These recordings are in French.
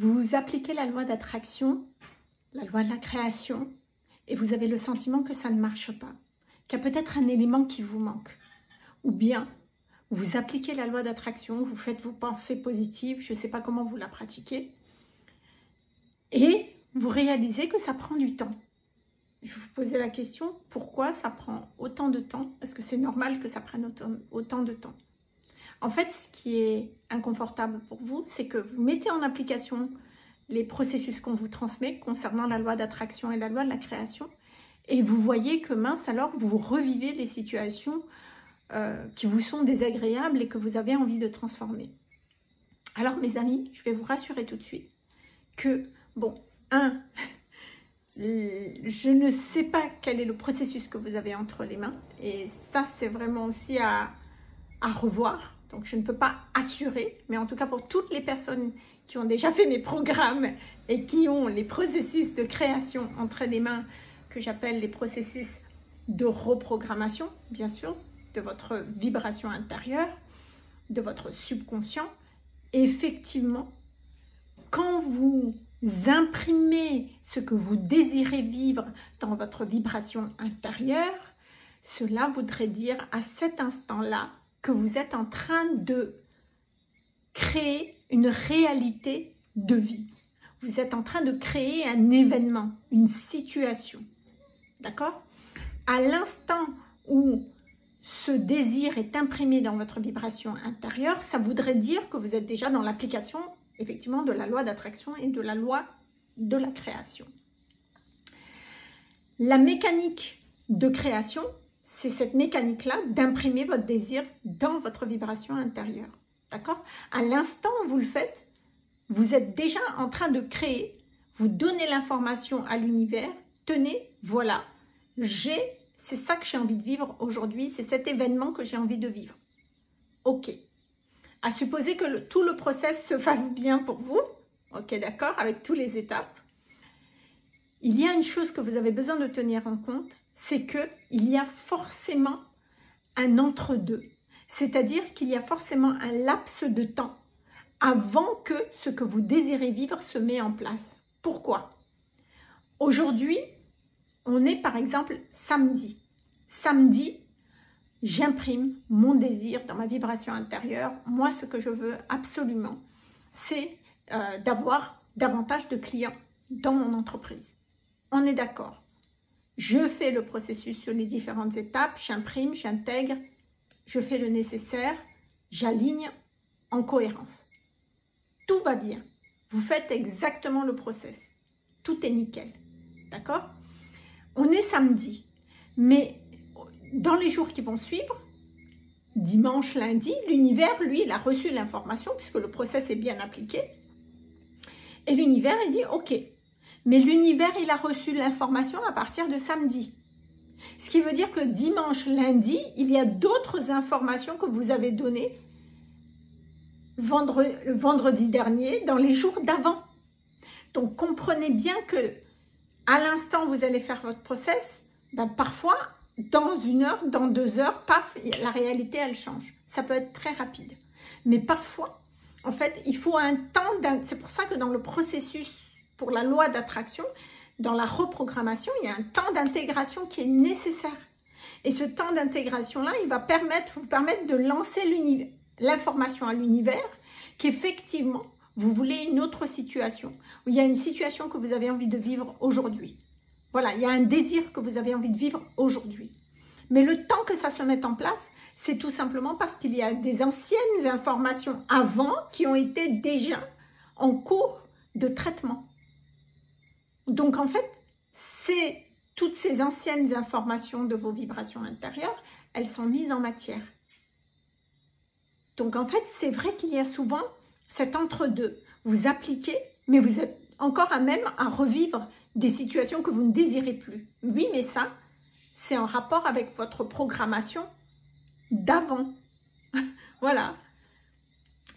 Vous appliquez la loi d'attraction, la loi de la création, et vous avez le sentiment que ça ne marche pas, qu'il y a peut-être un élément qui vous manque. Ou bien, vous appliquez la loi d'attraction, vous faites vos pensées positives, je ne sais pas comment vous la pratiquez, et vous réalisez que ça prend du temps. Je vous posez la question, pourquoi ça prend autant de temps? Est-ce que c'est normal que ça prenne autant de temps? En fait, ce qui est inconfortable pour vous, c'est que vous mettez en application les processus qu'on vous transmet concernant la loi d'attraction et la loi de la création, et vous voyez que mince, alors vous revivez des situations qui vous sont désagréables et que vous avez envie de transformer. Alors mes amis, je vais vous rassurer tout de suite que, bon, je ne sais pas quel est le processus que vous avez entre les mains, et ça c'est vraiment aussi à revoir. Donc je ne peux pas assurer, mais en tout cas pour toutes les personnes qui ont déjà fait mes programmes et qui ont les processus de création entre les mains, que j'appelle les processus de reprogrammation, bien sûr, de votre vibration intérieure, de votre subconscient, effectivement, quand vous imprimez ce que vous désirez vivre dans votre vibration intérieure, cela voudrait dire à cet instant-là que vous êtes en train de créer une réalité de vie. Vous êtes en train de créer un événement, une situation. D'accord? À l'instant où ce désir est imprimé dans votre vibration intérieure, ça voudrait dire que vous êtes déjà dans l'application, effectivement, de la loi d'attraction et de la loi de la création. La mécanique de création, c'est cette mécanique-là d'imprimer votre désir dans votre vibration intérieure. D'accord? À l'instant où vous le faites, vous êtes déjà en train de créer, vous donnez l'information à l'univers, tenez, voilà, c'est ça que j'ai envie de vivre aujourd'hui, c'est cet événement que j'ai envie de vivre. Ok. À supposer que tout le process se fasse bien pour vous, ok, d'accord, avec toutes les étapes. Il y a une chose que vous avez besoin de tenir en compte, c'est qu'il y a forcément un entre-deux. C'est-à-dire qu'il y a forcément un laps de temps avant que ce que vous désirez vivre se met en place. Pourquoi? Aujourd'hui, on est par exemple samedi. Samedi, j'imprime mon désir dans ma vibration intérieure. Moi, ce que je veux absolument, c'est d'avoir davantage de clients dans mon entreprise. On est d'accord. Je fais le processus sur les différentes étapes, j'imprime, j'intègre, je fais le nécessaire, j'aligne en cohérence. Tout va bien. Vous faites exactement le process. Tout est nickel. D'accord? On est samedi, mais dans les jours qui vont suivre, dimanche, lundi, l'univers, lui, il a reçu l'information puisque le process est bien appliqué. Et l'univers, il dit « Ok ». Mais l'univers, il a reçu l'information à partir de samedi. Ce qui veut dire que dimanche, lundi, il y a d'autres informations que vous avez données vendredi dernier, dans les jours d'avant. Donc, comprenez bien que à l'instant où vous allez faire votre process, ben, parfois, dans 1 heure, dans 2 heures, paf, la réalité, elle change. Ça peut être très rapide. Mais parfois, en fait, il faut un temps, c'est pour ça que dans le processus pour la loi d'attraction, dans la reprogrammation, il y a un temps d'intégration qui est nécessaire. Et ce temps d'intégration-là, il va vous permettre de lancer l'information à l'univers qu'effectivement, vous voulez une autre situation. Ou il y a une situation que vous avez envie de vivre aujourd'hui. Voilà, il y a un désir que vous avez envie de vivre aujourd'hui. Mais le temps que ça se mette en place, c'est tout simplement parce qu'il y a des anciennes informations avant qui ont été déjà en cours de traitement. Donc en fait, toutes ces anciennes informations de vos vibrations intérieures, elles sont mises en matière. Donc en fait, c'est vrai qu'il y a souvent cet entre-deux. Vous appliquez, mais vous êtes encore à même à revivre des situations que vous ne désirez plus. Oui, mais ça, c'est en rapport avec votre programmation d'avant. Voilà.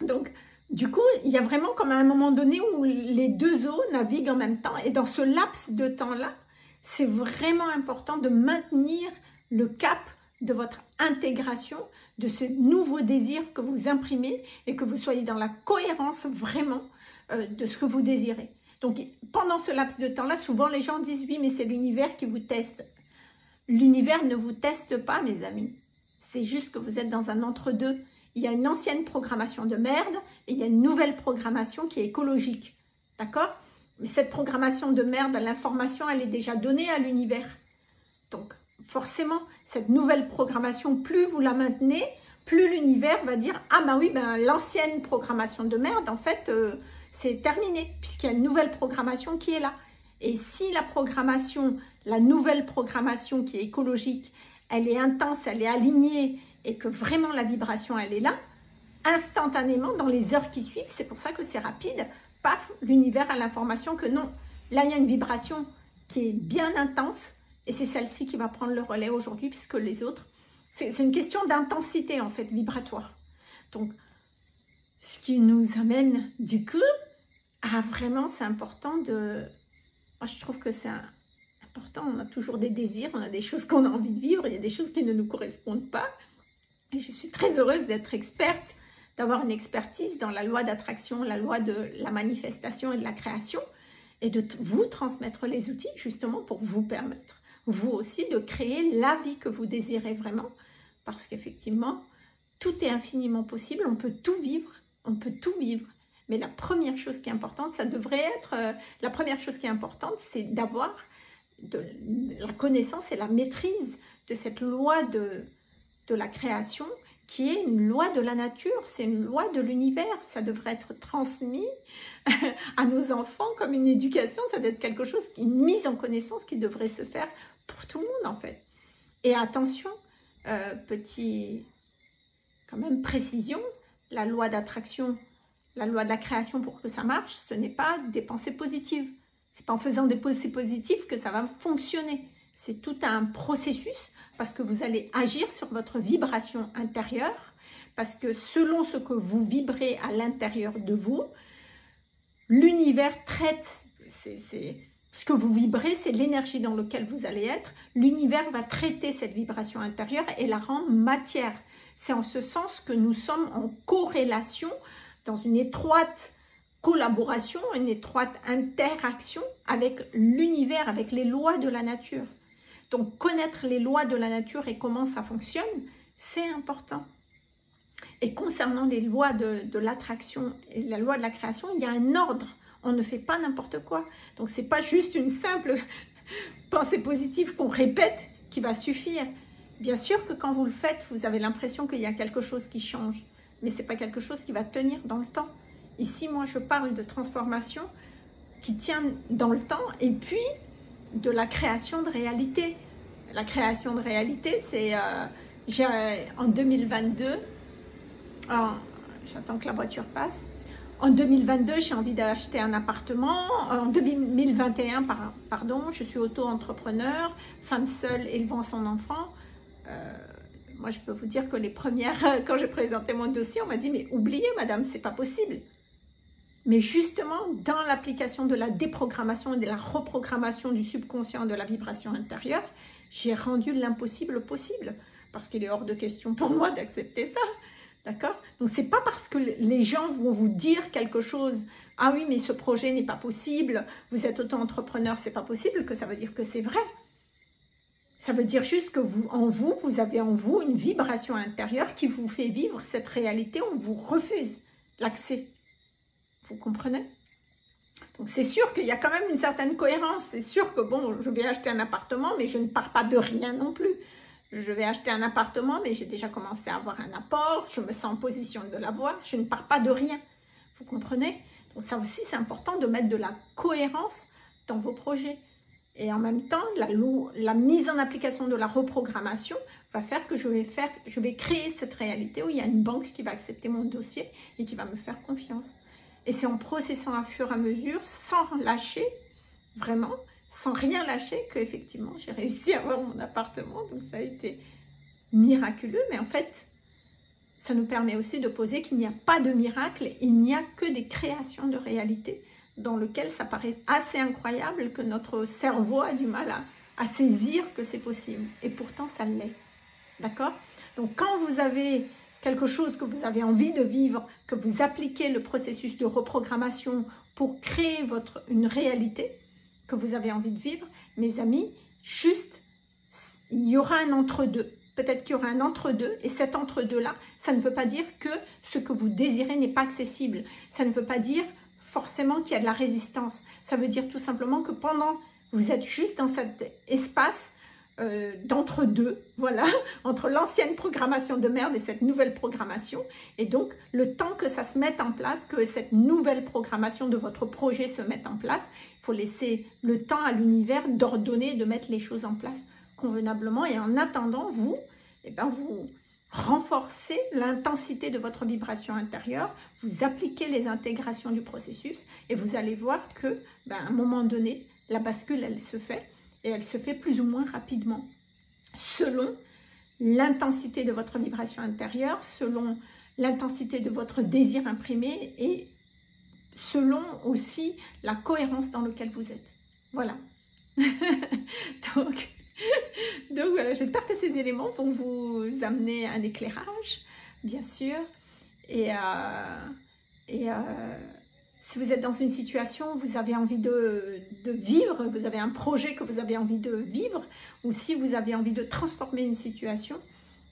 Donc, du coup, il y a vraiment comme à un moment donné où les deux eaux naviguent en même temps. Et dans ce laps de temps-là, c'est vraiment important de maintenir le cap de votre intégration, de ce nouveau désir que vous imprimez et que vous soyez dans la cohérence vraiment de ce que vous désirez. Donc, pendant ce laps de temps-là, souvent les gens disent « Oui, mais c'est l'univers qui vous teste. » L'univers ne vous teste pas, mes amis. C'est juste que vous êtes dans un entre-deux. Il y a une ancienne programmation de merde et il y a une nouvelle programmation qui est écologique. D'accord? Mais cette programmation de merde, l'information, elle est déjà donnée à l'univers. Donc, forcément, cette nouvelle programmation, plus vous la maintenez, plus l'univers va dire « Ah ben oui, ben, l'ancienne programmation de merde, en fait, c'est terminé, puisqu'il y a une nouvelle programmation qui est là. » Et si la programmation, la nouvelle programmation qui est écologique, elle est intense, elle est alignée et que vraiment la vibration, elle est là, instantanément, dans les heures qui suivent, c'est pour ça que c'est rapide, paf, l'univers a l'information que non. Là, il y a une vibration qui est bien intense et c'est celle-ci qui va prendre le relais aujourd'hui puisque les autres, c'est une question d'intensité en fait, vibratoire. Donc, ce qui nous amène du coup à vraiment, c'est important de... Moi, je trouve que c'est important, on a toujours des désirs, on a des choses qu'on a envie de vivre, il y a des choses qui ne nous correspondent pas. Et je suis très heureuse d'être experte, d'avoir une expertise dans la loi d'attraction, la loi de la manifestation et de la création, et de vous transmettre les outils justement pour vous permettre, vous aussi, de créer la vie que vous désirez vraiment, parce qu'effectivement, tout est infiniment possible, on peut tout vivre, mais la première chose qui est importante, ça devrait être, la première chose qui est importante, c'est d'avoir la connaissance et la maîtrise de cette loi de la création, qui est une loi de la nature, c'est une loi de l'univers. Ça devrait être transmis à nos enfants comme une éducation, ça doit être quelque chose, une mise en connaissance qui devrait se faire pour tout le monde en fait. Et attention, petit, quand même précision, la loi d'attraction, la loi de la création pour que ça marche, ce n'est pas des pensées positives. C'est pas en faisant des pensées positives que ça va fonctionner. C'est tout un processus parce que vous allez agir sur votre vibration intérieure, parce que selon ce que vous vibrez à l'intérieur de vous, l'univers traite, ce que vous vibrez, c'est l'énergie dans laquelle vous allez être, l'univers va traiter cette vibration intérieure et la rendre matière. C'est en ce sens que nous sommes en corrélation, dans une étroite collaboration, une étroite interaction avec l'univers, avec les lois de la nature. Donc, connaître les lois de la nature et comment ça fonctionne, c'est important. Et concernant les lois de l'attraction et la loi de la création, il y a un ordre. On ne fait pas n'importe quoi. Donc, ce n'est pas juste une simple pensée positive qu'on répète qui va suffire. Bien sûr que quand vous le faites, vous avez l'impression qu'il y a quelque chose qui change. Mais ce n'est pas quelque chose qui va tenir dans le temps. Ici, moi, je parle de transformation qui tient dans le temps et puis de la création de réalité. La création de réalité, c'est en 2022, j'attends que la voiture passe, en 2022, j'ai envie d'acheter un appartement, en 2021, pardon, je suis auto-entrepreneur, femme seule élevant son enfant. Moi, je peux vous dire que les premières, quand j'ai présenté mon dossier, on m'a dit « mais oubliez madame, c'est pas possible ». Mais justement, dans l'application de la déprogrammation et de la reprogrammation du subconscient de la vibration intérieure, j'ai rendu l'impossible possible. Parce qu'il est hors de question pour moi d'accepter ça. D'accord? Donc, ce n'est pas parce que les gens vont vous dire quelque chose, « Ah oui, mais ce projet n'est pas possible, vous êtes auto-entrepreneur, c'est pas possible », que ça veut dire que c'est vrai. Ça veut dire juste que vous avez en vous une vibration intérieure qui vous fait vivre cette réalité, on vous refuse l'accès. Vous comprenez? Donc, c'est sûr qu'il y a quand même une certaine cohérence. C'est sûr que, bon, je vais acheter un appartement, mais je ne pars pas de rien non plus. Je vais acheter un appartement, mais j'ai déjà commencé à avoir un apport. Je me sens en position de l'avoir. Je ne pars pas de rien. Vous comprenez? Donc, ça aussi, c'est important de mettre de la cohérence dans vos projets. Et en même temps, la mise en application de la reprogrammation va faire que je vais créer cette réalité où il y a une banque qui va accepter mon dossier et qui va me faire confiance. Et c'est en processant à fur et à mesure, sans lâcher, vraiment, sans rien lâcher, qu'effectivement, j'ai réussi à avoir mon appartement. Donc, ça a été miraculeux. Mais en fait, ça nous permet aussi de poser qu'il n'y a pas de miracle. Il n'y a que des créations de réalité dans lesquelles ça paraît assez incroyable que notre cerveau a du mal à saisir que c'est possible. Et pourtant, ça l'est. D'accord? Donc, quand vous avez quelque chose que vous avez envie de vivre, que vous appliquez le processus de reprogrammation pour créer une réalité que vous avez envie de vivre, mes amis, juste, il y aura un entre-deux. Peut-être qu'il y aura un entre-deux, et cet entre-deux-là, ça ne veut pas dire que ce que vous désirez n'est pas accessible. Ça ne veut pas dire forcément qu'il y a de la résistance. Ça veut dire tout simplement que vous êtes juste dans cet espace d'entre-deux, voilà, entre l'ancienne programmation de merde et cette nouvelle programmation. Et donc, le temps que ça se mette en place, que cette nouvelle programmation de votre projet se mette en place, il faut laisser le temps à l'univers d'ordonner, de mettre les choses en place convenablement. Et en attendant, vous renforcez l'intensité de votre vibration intérieure, vous appliquez les intégrations du processus et vous allez voir que, à un moment donné, la bascule, elle se fait. Et elle se fait plus ou moins rapidement, selon l'intensité de votre vibration intérieure, selon l'intensité de votre désir imprimé et selon aussi la cohérence dans laquelle vous êtes. Voilà. donc voilà, j'espère que ces éléments vont vous amener un éclairage, bien sûr. Et si vous êtes dans une situation où vous avez envie de vivre, vous avez un projet que vous avez envie de vivre, ou si vous avez envie de transformer une situation,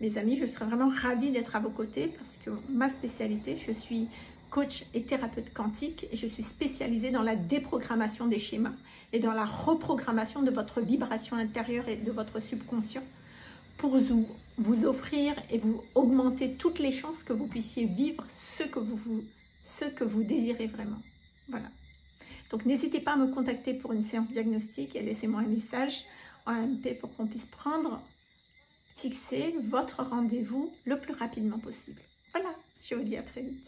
mes amis, je serais vraiment ravie d'être à vos côtés parce que ma spécialité, je suis coach et thérapeute quantique et je suis spécialisée dans la déprogrammation des schémas et dans la reprogrammation de votre vibration intérieure et de votre subconscient pour vous offrir et vous augmenter toutes les chances que vous puissiez vivre ce que vous désirez vraiment. Voilà. Donc n'hésitez pas à me contacter pour une séance diagnostique et laissez-moi un message en AMP pour qu'on puisse fixer votre rendez-vous le plus rapidement possible. Voilà, je vous dis à très vite.